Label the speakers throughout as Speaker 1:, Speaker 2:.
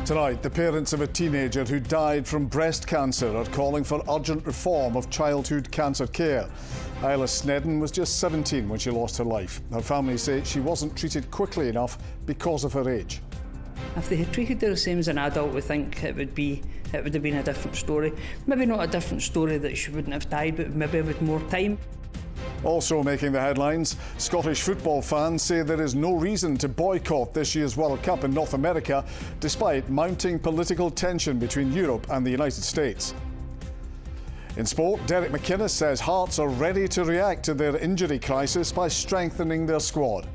Speaker 1: Tonight, the parents of a teenager who died from breast cancer are calling for urgent reform of childhood cancer care. Isla Snedden was just 17 when she lost her life. Her family say she wasn't treated quickly enough because of her age.
Speaker 2: If they had treated her the same as an adult, we think it would have been a different story. Maybe not a different story that she wouldn't have died, but maybe with more time.
Speaker 1: Also making the headlines, Scottish football fans say there is no reason to boycott this year's World Cup in North America, despite mounting political tension between Europe and the United States. In sport, Derek McInnes says Hearts are ready to react to their injury crisis by strengthening their squad.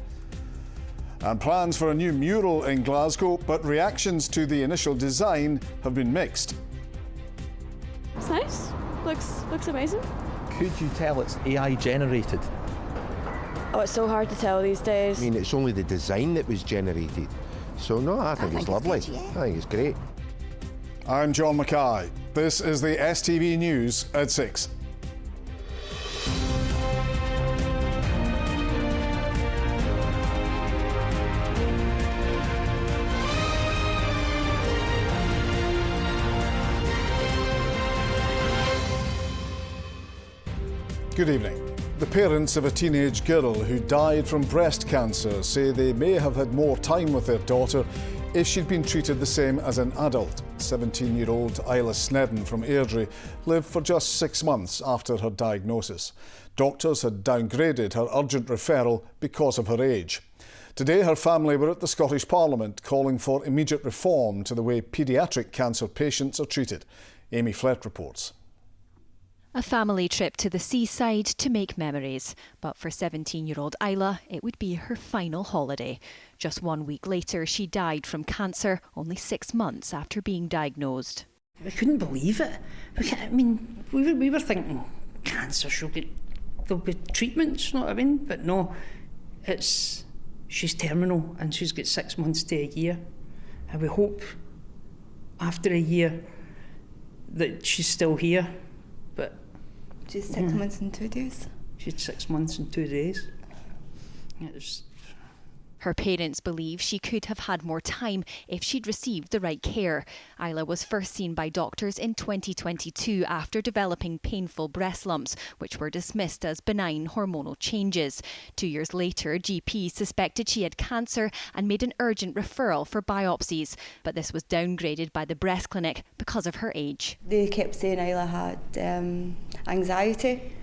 Speaker 1: And plans for a new mural in Glasgow, but reactions to the initial design have been mixed.
Speaker 3: It's nice. Looks amazing.
Speaker 4: Could you tell it's AI generated?
Speaker 3: Oh, it's so hard to tell these days.
Speaker 5: I mean, it's only the design that was generated. So no, I think it's lovely.
Speaker 6: Good, yeah.
Speaker 5: I think it's great.
Speaker 1: I'm John Mackay. This is the STV News at 6. Good evening. The parents of a teenage girl who died from breast cancer say they may have had more time with their daughter if she'd been treated the same as an adult. 17-year-old Isla Snedden from Airdrie lived for just 6 months after her diagnosis. Doctors had downgraded her urgent referral because of her age. Today, her family were at the Scottish Parliament calling for immediate reform to the way paediatric cancer patients are treated. Amy Flett reports.
Speaker 7: A family trip to the seaside to make memories. But for 17-year-old Isla, it would be her final holiday. Just 1 week later, she died from cancer, only 6 months after being diagnosed.
Speaker 2: We couldn't believe it. We were thinking, cancer, there'll be treatments, you know what I mean? But no, she's terminal and she's got 6 months to a year. And we hope after a year that she's still here. But
Speaker 6: she's 6 months and 2 days.
Speaker 2: She's 6 months and 2 days.
Speaker 7: Her parents believe she could have had more time if she'd received the right care. Isla was first seen by doctors in 2022 after developing painful breast lumps, which were dismissed as benign hormonal changes. 2 years later, GPs suspected she had cancer and made an urgent referral for biopsies. But this was downgraded by the breast clinic because of her age.
Speaker 6: They kept saying Isla had anxiety.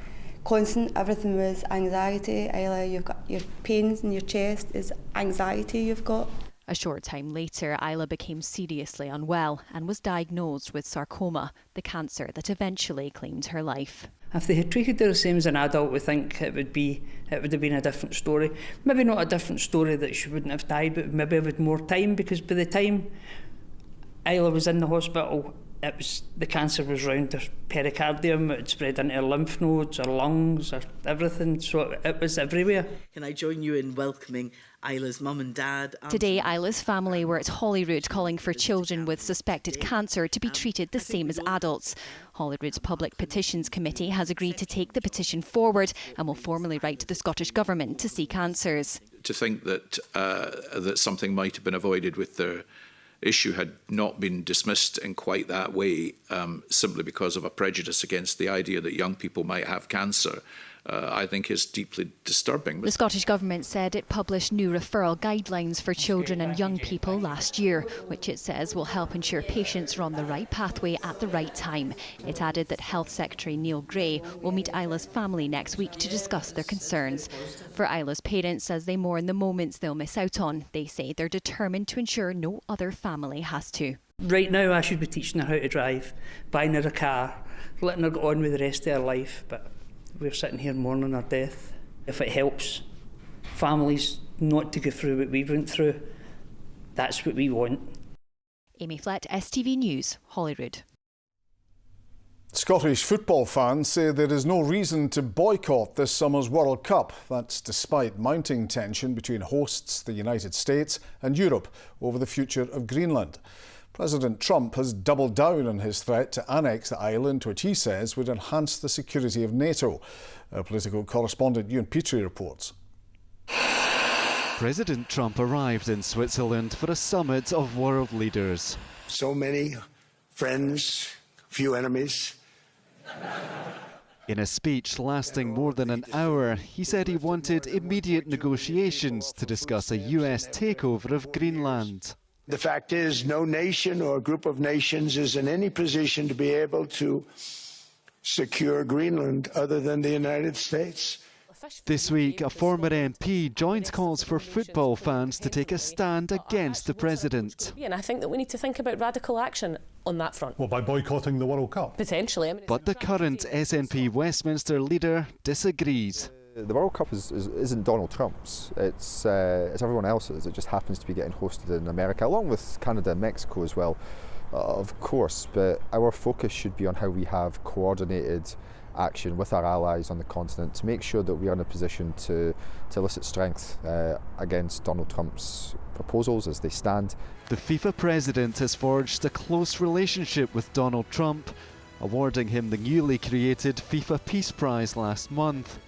Speaker 6: Constant, everything was anxiety. Isla, you've got your pains in your chest is anxiety you've got.
Speaker 7: A short time later, Isla became seriously unwell and was diagnosed with sarcoma, the cancer that eventually claimed her life.
Speaker 2: If they had treated her the same as an adult, we think it would have been a different story. Maybe not a different story that she wouldn't have died, but maybe with more time, because by the time Isla was in the hospital, the cancer was round her pericardium, it spread into her lymph nodes, her lungs, her everything, so it was everywhere.
Speaker 8: Can I join you in welcoming Isla's mum and dad?
Speaker 7: Today, Isla's family were at Holyrood calling for children with suspected cancer to be treated the same as adults. Holyrood's Public Petitions Committee has agreed to take the petition forward and will formally write to the Scottish Government to seek answers.
Speaker 9: To think that something might have been avoided with the issue had not been dismissed in quite that way simply because of a prejudice against the idea that young people might have cancer, I think is deeply disturbing.
Speaker 7: The Scottish Government said it published new referral guidelines for children and young people last year, which it says will help ensure patients are on the right pathway at the right time. It added that Health Secretary Neil Gray will meet Isla's family next week to discuss their concerns. For Isla's parents, as they mourn the moments they'll miss out on, they say they're determined to ensure no other family has to.
Speaker 2: Right now I should be teaching her how to drive, buying her a car, letting her go on with the rest of her life, but we're sitting here mourning her death. If it helps families not to go through what we went through, that's what we want.
Speaker 7: Amy Flett, STV News, Holyrood.
Speaker 1: Scottish football fans say there is no reason to boycott this summer's World Cup. That's despite mounting tension between hosts, the United States and Europe, over the future of Greenland. President Trump has doubled down on his threat to annex the island, which he says would enhance the security of NATO. Our political correspondent Ewan Petrie reports.
Speaker 10: President Trump arrived in Switzerland for a summit of world leaders. So many friends, few enemies.
Speaker 11: In a speech lasting more than an hour, he said he wanted immediate negotiations to discuss a US takeover of Greenland.
Speaker 10: The fact is, no nation or group of nations is in any position to be able to secure Greenland other than the United States.
Speaker 11: This week, a former MP joined calls for football fans to take a stand against the president.
Speaker 12: And I think that we need to think about radical action on that front.
Speaker 13: Well, by boycotting the World Cup?
Speaker 12: Potentially.
Speaker 11: But the current SNP Westminster leader disagrees.
Speaker 14: The World Cup isn't Donald Trump's, it's everyone else's. It just happens to be getting hosted in America, along with Canada and Mexico as well, of course. But our focus should be on how we have coordinated action with our allies on the continent to make sure that we are in a position to elicit strength against Donald Trump's proposals as they stand.
Speaker 11: The FIFA president has forged a close relationship with Donald Trump, awarding him the newly created FIFA Peace Prize last month.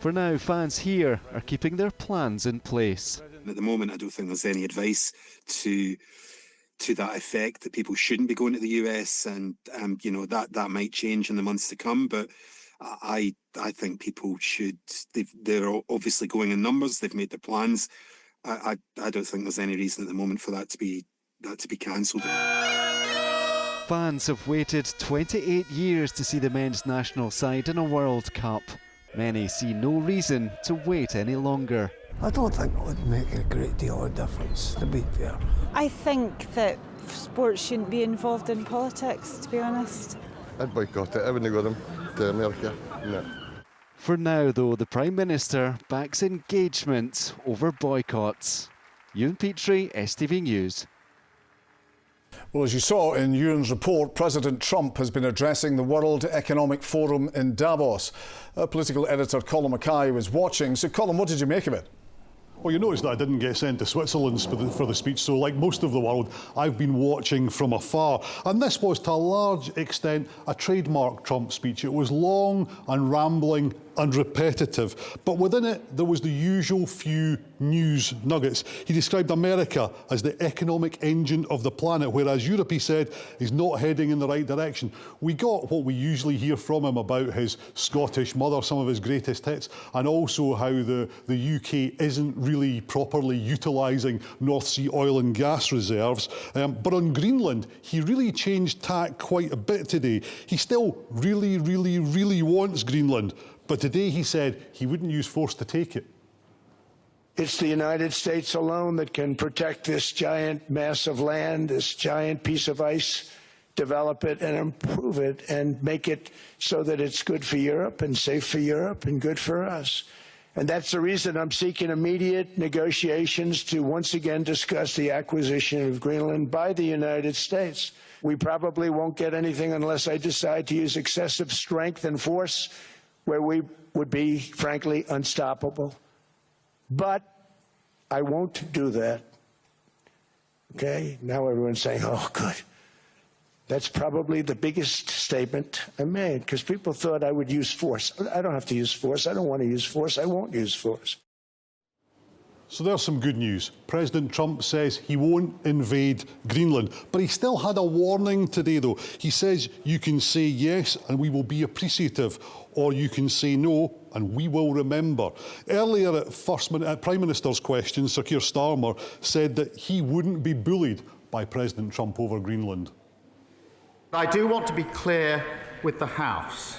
Speaker 11: For now, fans here are keeping their plans in place.
Speaker 15: At the moment, I don't think there's any advice to that effect, that people shouldn't be going to the US, and you know, that might change in the months to come. But I think people should. They're obviously going in numbers. They've made their plans. I don't think there's any reason at the moment for that to be cancelled.
Speaker 11: Fans have waited 28 years to see the men's national side in a World Cup. Many see no reason to wait any longer.
Speaker 16: I don't think it would make a great deal of difference, to be fair.
Speaker 17: I think that sports shouldn't be involved in politics, to be honest.
Speaker 18: I'd boycott it. I wouldn't go them to America. No.
Speaker 11: For now, though, the Prime Minister backs engagement over boycotts. Ewan Petrie, STV News.
Speaker 1: Well, as you saw in Ewan's report, President Trump has been addressing the World Economic Forum in Davos. Our political editor Colin Mackay was watching. So, Colin, what did you make of it?
Speaker 13: Well, you noticed that I didn't get sent to Switzerland for the speech, so like most of the world, I've been watching from afar. And this was, to a large extent, a trademark Trump speech. It was long and rambling and repetitive, but within it there was the usual few news nuggets. He described America as the economic engine of the planet, whereas Europe, he said, is not heading in the right direction. We got what we usually hear from him about his Scottish mother, some of his greatest hits, and also how the UK isn't really properly utilising North Sea oil and gas reserves. But on Greenland, he really changed tack quite a bit today. He still really, really, really wants Greenland, but today he said he wouldn't use force to take it.
Speaker 10: It's the United States alone that can protect this giant mass of land, this giant piece of ice, develop it and improve it and make it so that it's good for Europe and safe for Europe and good for us. And that's the reason I'm seeking immediate negotiations to once again discuss the acquisition of Greenland by the United States. We probably won't get anything unless I decide to use excessive strength and force, where we would be, frankly, unstoppable. But I won't do that. Okay? Now everyone's saying, oh, good. That's probably the biggest statement I made, because people thought I would use force. I don't have to use force. I don't want to use force. I won't use force.
Speaker 13: So there's some good news. President Trump says he won't invade Greenland, but he still had a warning today, though. He says you can say yes and we will be appreciative, or you can say no and we will remember. Earlier at Prime Minister's questions, Sir Keir Starmer said that he wouldn't be bullied by President Trump over Greenland.
Speaker 19: I do want to be clear with the House.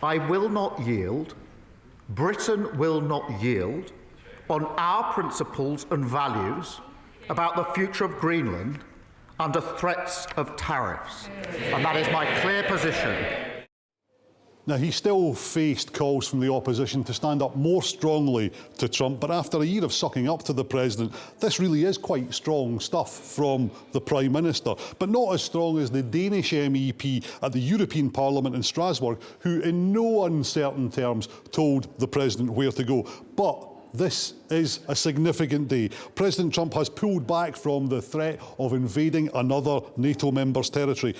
Speaker 19: I will not yield, Britain will not yield on our principles and values about the future of Greenland under threats of tariffs. And that is my clear position.
Speaker 13: Now, he still faced calls from the opposition to stand up more strongly to Trump, but after a year of sucking up to the president, this really is quite strong stuff from the Prime Minister, but not as strong as the Danish MEP at the European Parliament in Strasbourg, who in no uncertain terms told the president where to go. But this is a significant day. President Trump has pulled back from the threat of invading another NATO member's territory.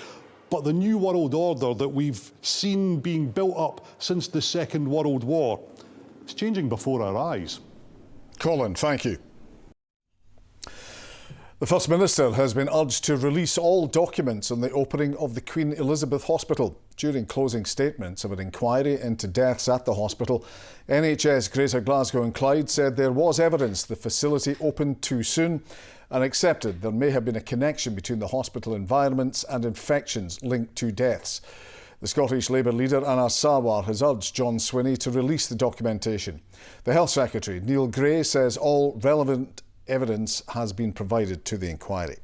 Speaker 13: But the new world order that we've seen being built up since the Second World War is changing before our eyes.
Speaker 1: Colin, thank you. The First Minister has been urged to release all documents on the opening of the Queen Elizabeth Hospital. During closing statements of an inquiry into deaths at the hospital, NHS Greater Glasgow and Clyde said there was evidence the facility opened too soon and accepted there may have been a connection between the hospital environments and infections linked to deaths. The Scottish Labour leader Anas Sarwar has urged John Swinney to release the documentation. The Health Secretary, Neil Gray, says all relevant evidence has been provided to the inquiry.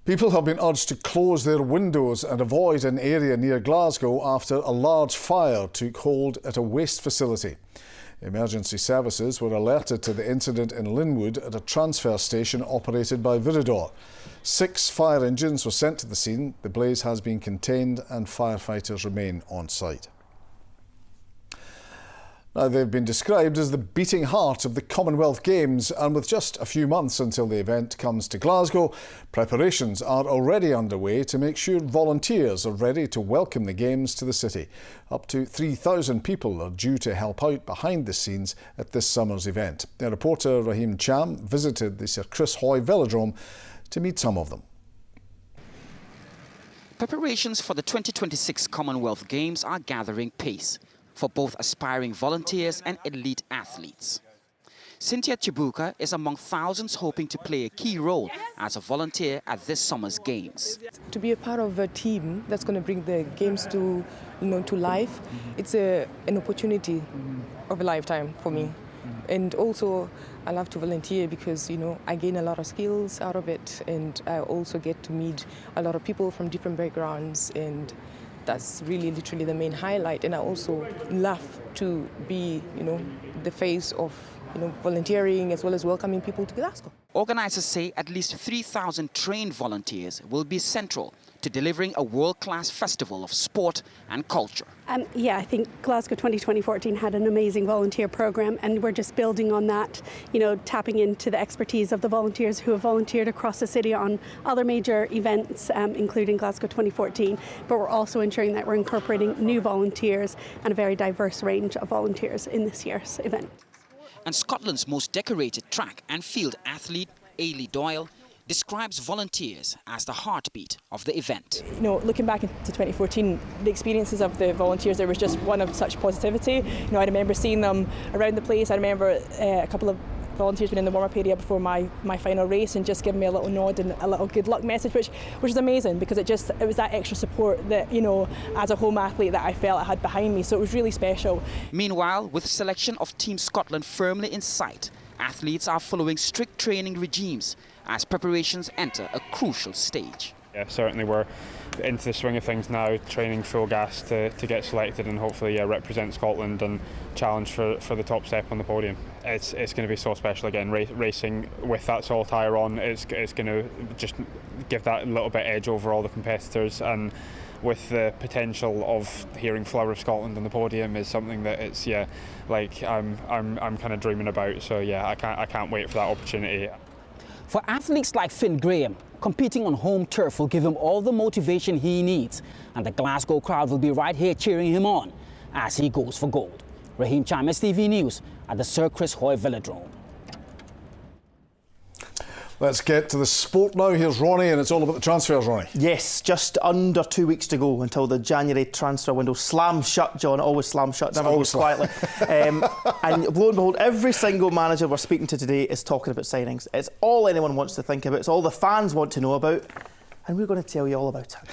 Speaker 1: People have been urged to close their windows and avoid an area near Glasgow after a large fire took hold at a waste facility. Emergency services were alerted to the incident in Linwood at a transfer station operated by Viridor. 6 fire engines were sent to the scene. The blaze has been contained and firefighters remain on site. Now, they've been described as the beating heart of the Commonwealth Games, and with just a few months until the event comes to Glasgow, preparations are already underway to make sure volunteers are ready to welcome the Games to the city. Up to 3,000 people are due to help out behind the scenes at this summer's event. Their reporter Raheem Cham visited the Sir Chris Hoy Velodrome to meet some of them.
Speaker 20: Preparations for the 2026 Commonwealth Games are gathering pace for both aspiring volunteers and elite athletes. Cynthia Chibuka is among thousands hoping to play a key role as a volunteer at this summer's Games.
Speaker 21: To be a part of a team that's going to bring the Games to life, it's an opportunity of a lifetime for me. And also, I love to volunteer because, I gain a lot of skills out of it, and I also get to meet a lot of people from different backgrounds, and that's really literally the main highlight. And I also love to be, the face of, volunteering as well as welcoming people to Glasgow.
Speaker 20: Organisers say at least 3,000 trained volunteers will be central to delivering a world-class festival of sport and culture.
Speaker 22: I think Glasgow 2014 had an amazing volunteer programme, and we're just building on that, tapping into the expertise of the volunteers who have volunteered across the city on other major events, including Glasgow 2014, but we're also ensuring that we're incorporating new volunteers and a very diverse range of volunteers in this year's event.
Speaker 20: And Scotland's most decorated track and field athlete, Ailey Doyle, describes volunteers as the heartbeat of the event.
Speaker 23: Looking back into 2014, the experiences of the volunteers, there was just one of such positivity. I remember seeing them around the place. I remember a couple of volunteers being in the warm-up area before my final race and just giving me a little nod and a little good luck message, which was amazing, because it was that extra support that, as a home athlete, that I felt I had behind me. So it was really special.
Speaker 20: Meanwhile, with selection of Team Scotland firmly in sight, athletes are following strict training regimes as preparations enter a crucial stage.
Speaker 24: Yeah, certainly we're into the swing of things now, training full gas to get selected and hopefully represent Scotland and challenge for the top step on the podium. It's going to be so special again, racing with that sole tyre on. It's going to just give that little bit edge over all the competitors, and with the potential of hearing Flower of Scotland on the podium is something that I'm kind of dreaming about. So I can't wait for that opportunity.
Speaker 25: For athletes like Finn Graham, competing on home turf will give him all the motivation he needs, and the Glasgow crowd will be right here cheering him on as he goes for gold. Raheem Cham, STV News at the Sir Chris Hoy Velodrome.
Speaker 1: Let's get to the sport now. Here's Ronnie, and it's all about the transfers, Ronnie.
Speaker 26: Yes, just under 2 weeks to go until the January transfer window slams shut, John. Always slams shut, never goes quietly. And lo and behold, every single manager we're speaking to today is talking about signings. It's all anyone wants to think about. It's all the fans want to know about. And we're going to tell you all about it.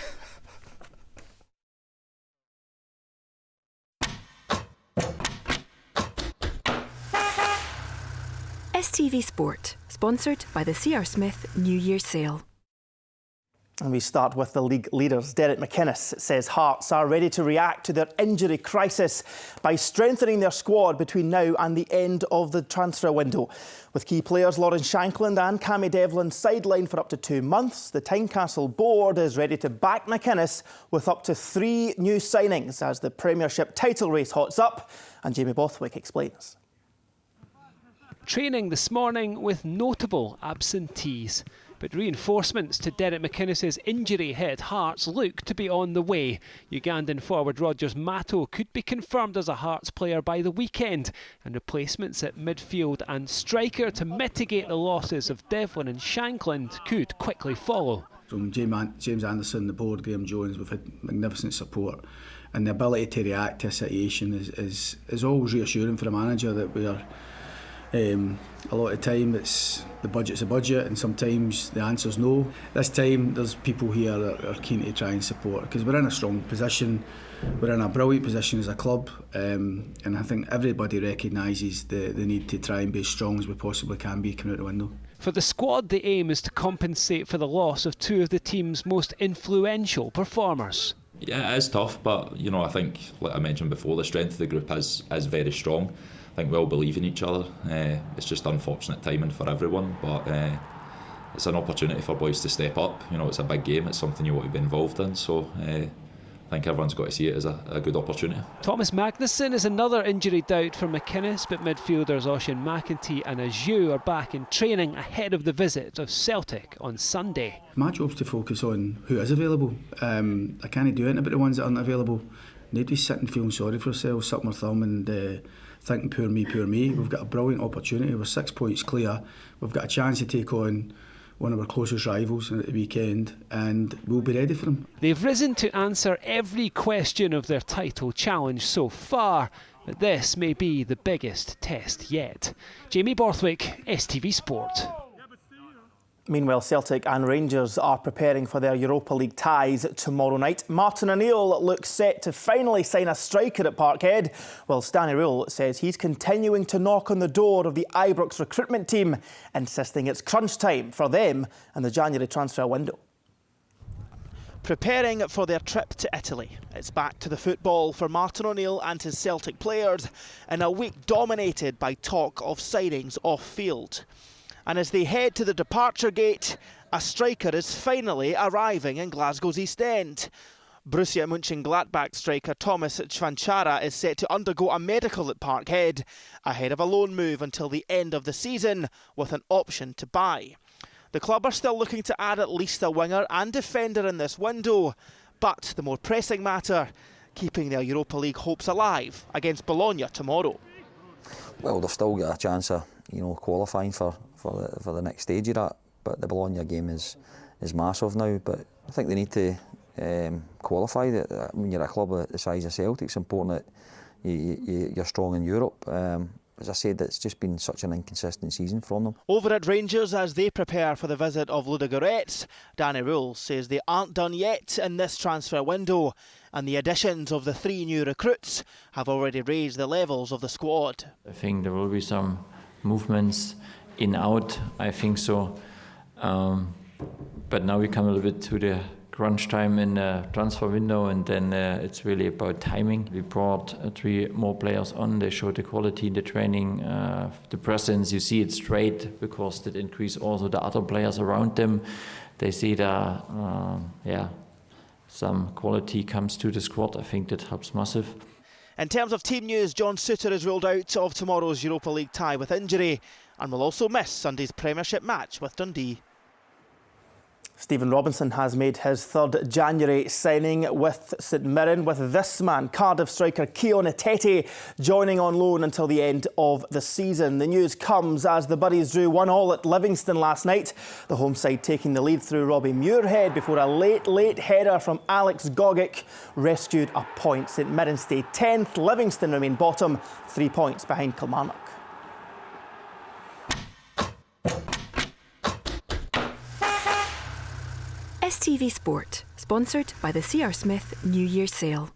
Speaker 27: STV Sport, sponsored by the C.R. Smith New Year's Sale.
Speaker 26: And we start with the league leaders. Derek McInnes says Hearts are ready to react to their injury crisis by strengthening their squad between now and the end of the transfer window. With key players Lawrence Shankland and Cammy Devlin sidelined for up to 2 months, the Tynecastle board is ready to back McInnes with up to 3 new signings as the Premiership title race hots up. And Jamie Bothwick explains.
Speaker 28: Training this morning with notable absentees.
Speaker 2: But reinforcements to Derek McInnes's injury-hit Hearts look to be on the way. Ugandan forward Rogers Mato could be confirmed as a Hearts player by the weekend, and replacements at midfield and striker to mitigate the losses of Devlin and Shankland could quickly follow.
Speaker 3: From James Anderson, the board, Graham Jones, we've had magnificent support, and the ability to react to a situation is always reassuring for a manager that we are. A lot of time the budget's a budget, and sometimes the answer's no. This time there's people here that are keen to try and support, because we're in a strong position, we're in a brilliant position as a club, and I think everybody recognises the need to try and be as strong as we possibly can be coming out the window.
Speaker 2: For the squad, the aim is to compensate for the loss of two of the team's most influential performers.
Speaker 4: Yeah, it is tough, but you know, I think, like I mentioned before, the strength of the group is very strong. I think we all believe in each other. It's just unfortunate timing for everyone, but it's an opportunity for boys to step up. You know, it's a big game, it's something you want to be involved in, so I think everyone's got to see it as a good opportunity.
Speaker 2: Thomas Magnuson is another injury doubt for McInnes, but midfielders Oisin McEntee and Ajew are back in training ahead of the visit of Celtic on Sunday.
Speaker 3: My job's to focus on who is available. I can't do anything about the ones that aren't available. Nobody's sitting feeling sorry for themselves, sucking their thumb and thinking poor me, poor me. We've got a brilliant opportunity. We're 6 points clear. We've got a chance to take on one of our closest rivals at the weekend, and we'll be ready for them.
Speaker 2: They've risen to answer every question of their title challenge so far, but this may be the biggest test yet. Jamie Borthwick, STV Sport.
Speaker 26: Meanwhile, Celtic and Rangers are preparing for their Europa League ties tomorrow night. Martin O'Neill looks set to finally sign a striker at Parkhead, whilst Danny Rule says he's continuing to knock on the door of the Ibrox recruitment team, insisting it's crunch time for them and the January transfer window. Preparing for their trip to Italy, it's back to the football for Martin O'Neill and his Celtic players in a week dominated by talk of signings off-field. And as they head to the departure gate, a striker is finally arriving in Glasgow's East End. Borussia Mönchengladbach striker Thomas Chvanchara is set to undergo a medical at Parkhead, ahead of a loan move until the end of the season, with an option to buy. The club are still looking to add at least a winger and defender in this window, but the more pressing matter, keeping their Europa League hopes alive against Bologna tomorrow.
Speaker 5: Well, they've still got a chance of, qualifying for the next stage of that, but the Bologna game is massive now. But I think they need to qualify. When you're a club the size of Celtic, it's important that you're strong in Europe. As I said, it's just been such an inconsistent season from them.
Speaker 26: Over at Rangers, as they prepare for the visit of Ludogorets, Danny Rule says they aren't done yet in this transfer window, and the additions of the 3 new recruits have already raised the levels of the squad.
Speaker 6: I think there will be some movements in out, I think so. But now we come a little bit to the crunch time in the transfer window, and then it's really about timing. We brought 3 more players on. They showed the quality in the training, the presence. You see it straight because that increase also the other players around them. They see that some quality comes to the squad. I think that helps massive.
Speaker 26: In terms of team news, John Souttar is ruled out of tomorrow's Europa League tie with injury and will also miss Sunday's Premiership match with Dundee. Stephen Robinson has made his 3rd January signing with St Mirren, with this man, Cardiff striker Keon Etete, joining on loan until the end of the season. The news comes as the Buddies drew 1-1 at Livingston last night. The home side taking the lead through Robbie Muirhead before a late header from Alex Gogic rescued a point. St Mirren stay 10th, Livingston remain bottom, 3 points behind Kilmarnock.
Speaker 27: STV Sport, sponsored by the C.R. Smith New Year Sale.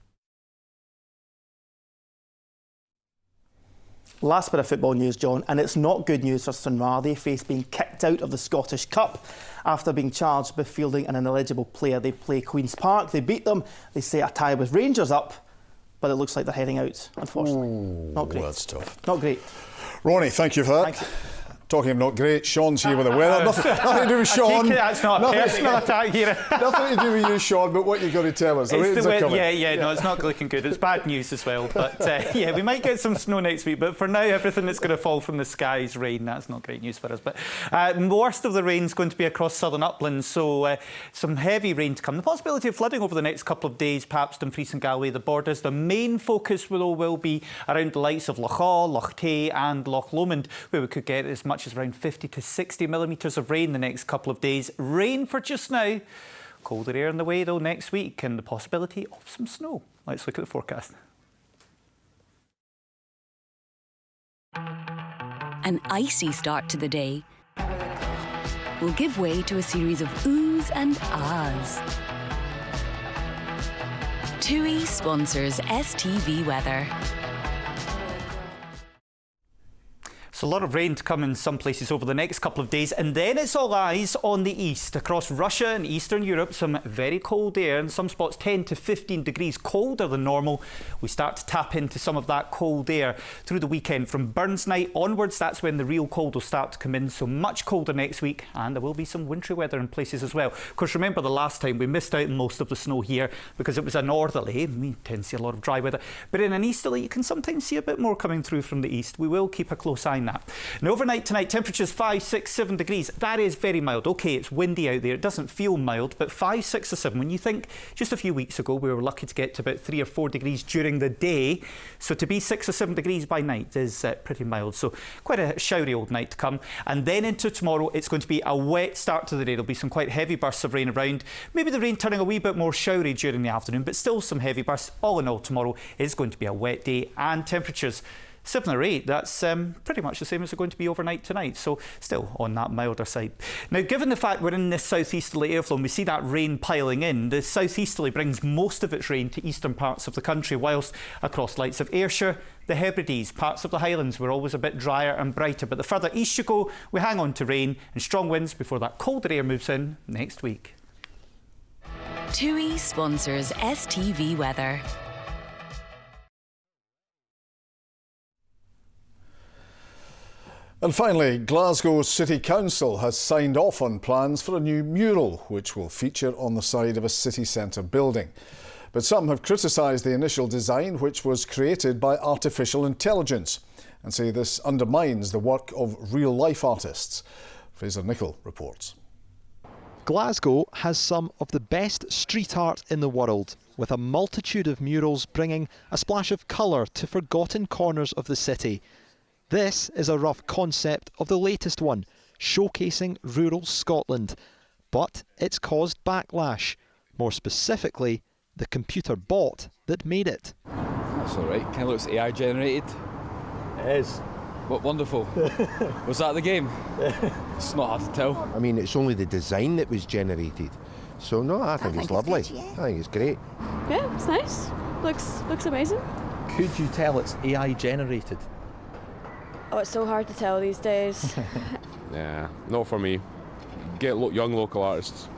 Speaker 26: Last bit of football news, John, and it's not good news for Stranraer. They face being kicked out of the Scottish Cup after being charged with fielding an ineligible player. They play Queen's Park, they beat them, they say a tie with Rangers up, but it looks like they're heading out, unfortunately. Not great.
Speaker 1: That's tough.
Speaker 26: Not great.
Speaker 1: Ronnie, thank you for that.
Speaker 26: Thank you.
Speaker 1: Talking of not great, Sean's here with the weather. Nothing to do with Sean.
Speaker 26: I take it that's not a personal attack here.
Speaker 1: Nothing to do with you, Sean, but what you've got to tell us. The rains are coming.
Speaker 26: No, it's not looking good. It's bad news as well. But yeah, we might get some snow next week. But for now, everything that's going to fall from the sky is rain. That's not great news for us. But the worst of the rain is going to be across southern uplands. So some heavy rain to come. The possibility of flooding over the next couple of days, perhaps Dumfries and Galway, the borders. The main focus will be around the likes of Loch Awe, Loch Tay and Loch Lomond, where we could get as much as around 50 to 60 millimetres of rain the next couple of days. Rain for just now. Colder air on the way though next week, and the possibility of some snow. Let's look at the forecast.
Speaker 7: An icy start to the day will give way to a series of oohs and ahs. TUI sponsors STV Weather.
Speaker 26: So a lot of rain to come in some places over the next couple of days, and then it's all eyes on the east. Across Russia and Eastern Europe, some very cold air, in some spots 10 to 15 degrees colder than normal. We start to tap into some of that cold air through the weekend. From Burns night onwards, that's when the real cold will start to come in, so much colder next week, and there will be some wintry weather in places as well. Of course, remember the last time we missed out on most of the snow here because it was a northerly. We tend to see a lot of dry weather, but in an easterly you can sometimes see a bit more coming through from the east. We will keep a close eye on that. Now overnight tonight, temperatures 5, 6, 7 degrees. That is very mild. OK, it's windy out there. It doesn't feel mild, but 5, 6 or 7. When you think just a few weeks ago we were lucky to get to about 3 or 4 degrees during the day, so to be 6 or 7 degrees by night is pretty mild. So quite a showery old night to come. And then into tomorrow, it's going to be a wet start to the day. There'll be some quite heavy bursts of rain around. Maybe the rain turning a wee bit more showery during the afternoon, but still some heavy bursts. All in all, tomorrow is going to be a wet day, and temperatures 7 or 8, that's pretty much the same as they're going to be overnight tonight, so still on that milder side. Now, given the fact we're in this southeasterly airflow and we see that rain piling in, the southeasterly brings most of its rain to eastern parts of the country, whilst across lights of Ayrshire, the Hebrides, parts of the Highlands, we're always a bit drier and brighter. But the further east you go, we hang on to rain and strong winds before that colder air moves in next week.
Speaker 7: TUI sponsors STV Weather.
Speaker 1: And finally, Glasgow City Council has signed off on plans for a new mural, which will feature on the side of a city centre building. But some have criticised the initial design, which was created by artificial intelligence, and say this undermines the work of real-life artists. Fraser Nicholl reports.
Speaker 11: Glasgow has some of the best street art in the world, with a multitude of murals bringing a splash of colour to forgotten corners of the city. This is a rough concept of the latest one, showcasing rural Scotland. But it's caused backlash, more specifically, the computer bot that made it.
Speaker 8: That's all right, kind of looks AI generated.
Speaker 9: It is.
Speaker 8: What wonderful. Was that the game? It's not hard to tell.
Speaker 12: I mean, it's only the design that was generated. So no, I think it's lovely. Good, yeah. I think it's great.
Speaker 14: Yeah, it's nice. Looks amazing.
Speaker 9: Could you tell it's AI generated?
Speaker 14: Oh, it's so hard to tell these days.
Speaker 15: Yeah, not for me. Get young local artists.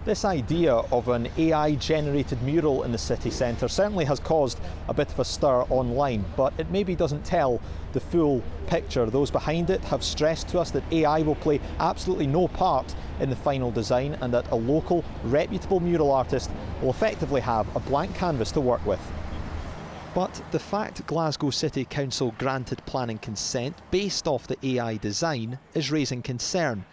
Speaker 11: This idea of an AI-generated mural in the city centre certainly has caused a bit of a stir online, but it maybe doesn't tell the full picture. Those behind it have stressed to us that AI will play absolutely no part in the final design, and that a local, reputable mural artist will effectively have a blank canvas to work with. But the fact Glasgow City Council granted planning consent based off the AI design is raising concern.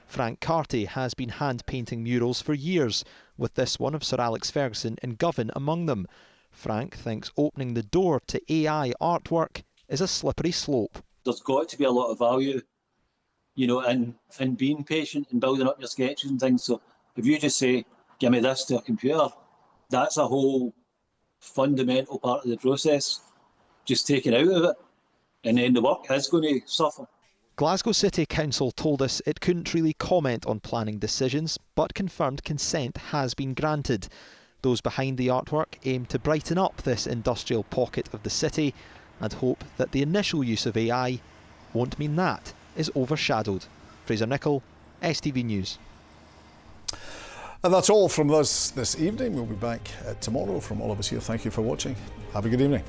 Speaker 11: Frank Carty has been hand-painting murals for years, with this one of Sir Alex Ferguson in Govan among them. Frank thinks opening the door to AI artwork is a slippery slope.
Speaker 16: There's got to be a lot of value, you know, in being patient and building up your sketches and things. So if you just say, give me this to a computer, that's a whole fundamental part of the process. Just take it out of it, and then the work is going to suffer.
Speaker 11: Glasgow City Council told us it couldn't really comment on planning decisions, but confirmed consent has been granted. Those behind the artwork aim to brighten up this industrial pocket of the city and hope that the initial use of AI won't mean that is overshadowed. Fraser Nicholl, STV News.
Speaker 1: And that's all from us this evening. We'll be back tomorrow. From all of us here, thank you for watching. Have a good evening.